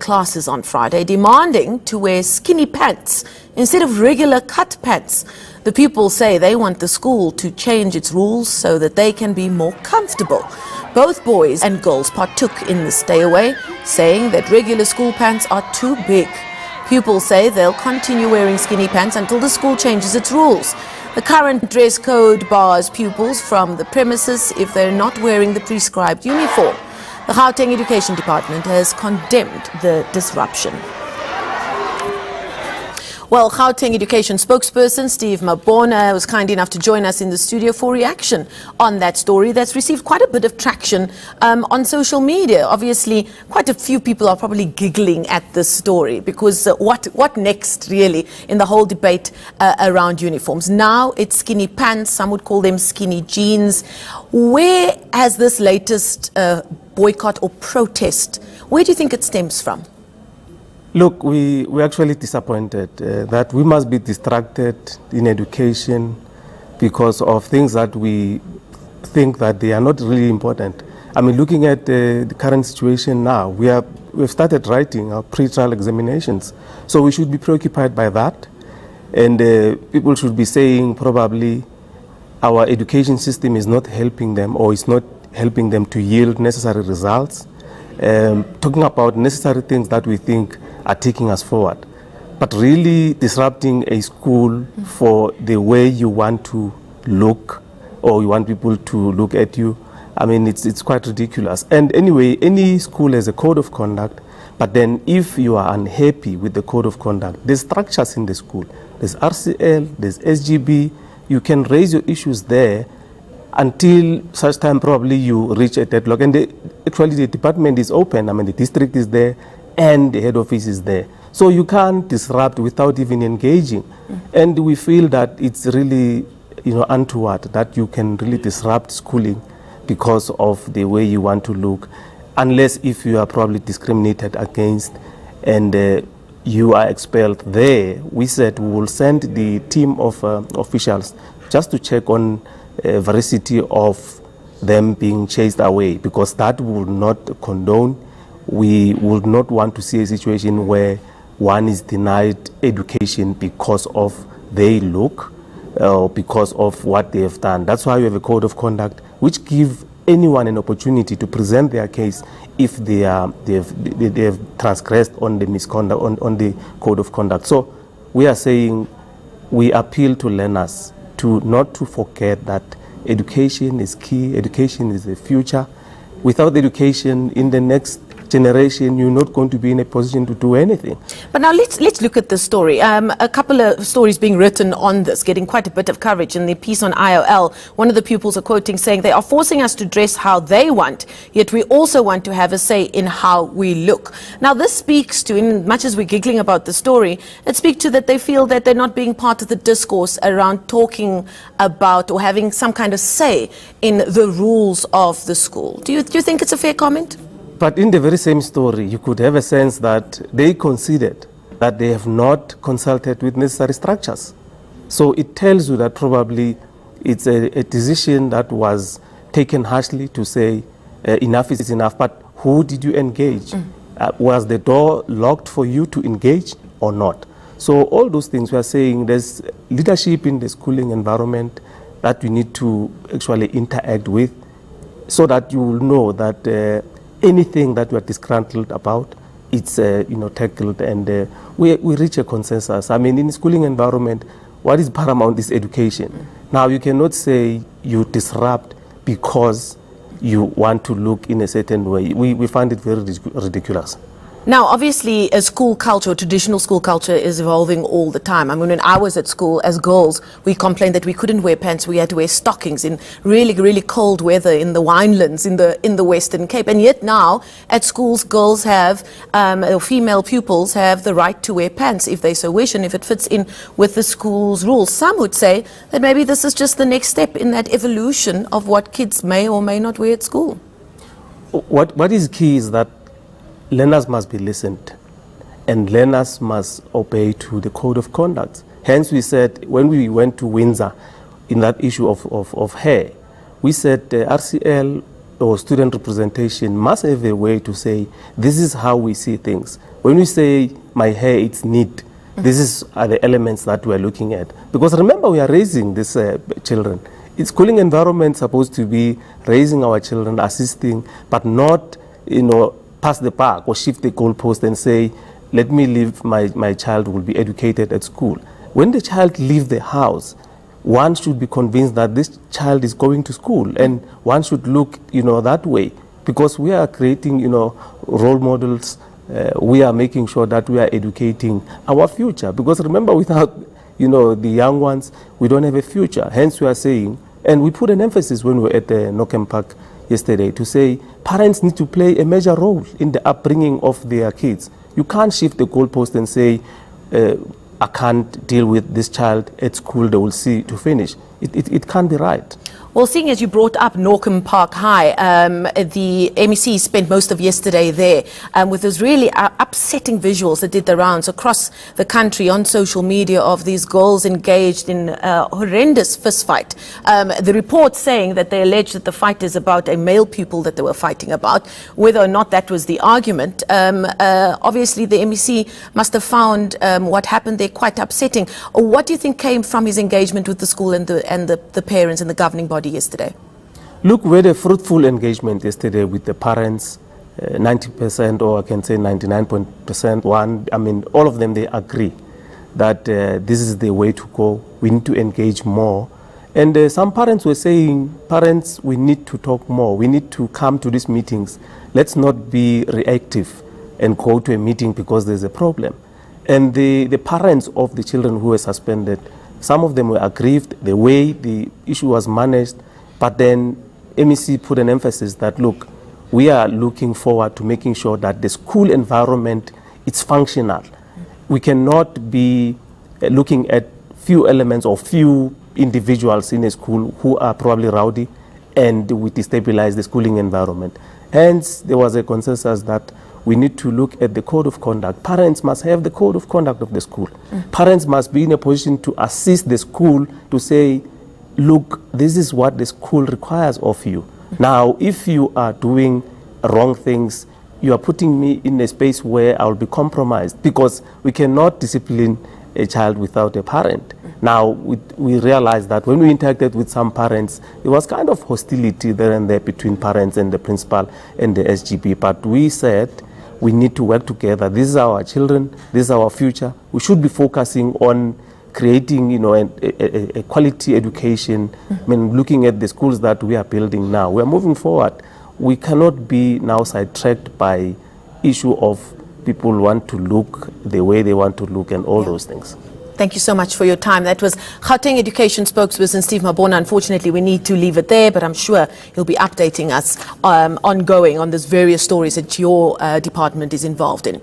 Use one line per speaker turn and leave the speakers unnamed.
classes on Friday, demanding to wear skinny pants instead of regular cut pants. The pupils say they want the school to change its rules so that they can be more comfortable. Both boys and girls partook in the stay away, saying that regular school pants are too big. Pupils say they'll continue wearing skinny pants until the school changes its rules. The current dress code bars pupils from the premises if they're not wearing the prescribed uniform. The Gauteng Education Department has condemned the disruption. Well, Gauteng Education spokesperson Steve Mabona was kind enough to join us in the studio for reaction on that story that's received quite a bit of traction on social media. Obviously, quite a few people are probably giggling at this story because what next, really, in the whole debate around uniforms? Now it's skinny pants, some would call them skinny jeans. Where has this latest boycott or protest, where do you think it stems from?
Look, we're actually disappointed that we must be distracted in education because of things that we think that they are not really important. I mean, looking at the current situation now, we've started writing our pre-trial examinations, so we should be preoccupied by that, and people should be saying probably our education system is not helping them or is not helping them to yield necessary results, talking about necessary things that we think are taking us forward. But really disrupting a school for the way you want to look or you want people to look at you, I mean, it's quite ridiculous. And anyway, any school has a code of conduct, but then if you are unhappy with the code of conduct, there's structures in the school. There's RCL, there's SGB, you can raise your issues there until such time probably you reach a deadlock. And actually the department is open, I mean the district is there and the head office is there. So you can't disrupt without even engaging. And we feel that it's really, untoward that you can really disrupt schooling because of the way you want to look, unless if you are probably discriminated against and you are expelled there. We said we will send the team of officials just to check on veracity of them being chased away, because that will not condone. We would not want to see a situation where one is denied education because of their look or because of what they have done. That's why we have a code of conduct which gives anyone an opportunity to present their case if they have transgressed on the misconduct, on the code of conduct. So we are saying we appeal to learners not to forget that education is key, education is the future. Without education, in the next generation, you're not going to be in a position to do anything.
But now let's look at this story. A couple of stories being written on this, getting quite a bit of coverage. In the piece on IOL, one of the pupils are quoting saying they are forcing us to dress how they want, yet we also want to have a say in how we look. Now this speaks to, in much as we're giggling about the story, it speaks to that they feel that they're not being part of the discourse around talking about or having some kind of say in the rules of the school. Do you think it's a fair comment?
But in the very same story, you could have a sense that they considered that they have not consulted with necessary structures. So it tells you that probably it's a decision that was taken harshly to say enough is enough, but who did you engage? Was the door locked for you to engage or not? So all those things we are saying, there's leadership in the schooling environment that you need to actually interact with so that you will know that anything that we are disgruntled about, it's tackled, and we reach a consensus. I mean, in the schooling environment, what is paramount is education. Now, you cannot say you disrupt because you want to look in a certain way. We find it very ridiculous.
Now, obviously, a school culture, traditional school culture is evolving all the time. I mean, when I was at school, as girls, we complained that we couldn't wear pants. We had to wear stockings in really, really cold weather in the winelands in the Western Cape. And yet now, at schools, girls have, or female pupils have the right to wear pants if they so wish and if it fits in with the school's rules. Some would say that maybe this is just the next step in that evolution of what kids may or may not wear at school.
What is key is that learners must be listened and learners must obey to the code of conduct. Hence we said, when we went to Windsor in that issue of hair, we said RCL or student representation must have a way to say, this is how we see things. When we say, my hair, it's neat, are the elements that we're looking at. Because remember, we are raising these children. It's schooling environment supposed to be raising our children, assisting, but not, pass the park or shift the goalpost and say, let me leave, my child will be educated at school. When the child leaves the house, one should be convinced that this child is going to school, and one should look, that way, because we are creating, role models. We are making sure that we are educating our future. Because remember, without, the young ones, we don't have a future. Hence, we are saying, and we put an emphasis when we were at the Nokem Park yesterday to say parents need to play a major role in the upbringing of their kids. You can't shift the goalpost and say, I can't deal with this child at school, they will see to finish. It can't be right.
Well, seeing as you brought up Nokem Park High, the MEC spent most of yesterday there with those really upsetting visuals that did the rounds across the country on social media of these girls engaged in a horrendous fist fight. The report saying that they allege that the fight is about a male pupil that they were fighting about. Whether or not that was the argument, obviously the MEC must have found what happened there quite upsetting. Or what do you think came from his engagement with the school and the parents and the governing body yesterday?
Look, we had a fruitful engagement yesterday with the parents, 90%, or I can say 99%. All of them, they agree that this is the way to go. We need to engage more. And some parents were saying, parents, we need to talk more. We need to come to these meetings. Let's not be reactive and go to a meeting because there's a problem. And the parents of the children who were suspended, some of them were aggrieved the way the issue was managed, but then MEC put an emphasis that, look, we are looking forward to making sure that the school environment is functional. We cannot be looking at few elements or few individuals in a school who are probably rowdy and we destabilize the schooling environment. Hence, there was a consensus that we need to look at the code of conduct. Parents must have the code of conduct of the school. Parents must be in a position to assist the school to say, look, this is what the school requires of you. Now, if you are doing wrong things, you are putting me in a space where I will be compromised, because we cannot discipline a child without a parent. Now, we realized that when we interacted with some parents, there was kind of hostility there and there between parents and the principal and the SGB. But we said, we need to work together. This is our children. This is our future. We should be focusing on creating, a quality education. Looking at the schools that we are building now, we are moving forward. We cannot be now sidetracked by issue of people want to look the way they want to look and all those things.
Thank you so much for your time. That was Gauteng Education spokesperson Steve Mabona. Unfortunately, we need to leave it there, but I'm sure he'll be updating us ongoing on these various stories that your department is involved in.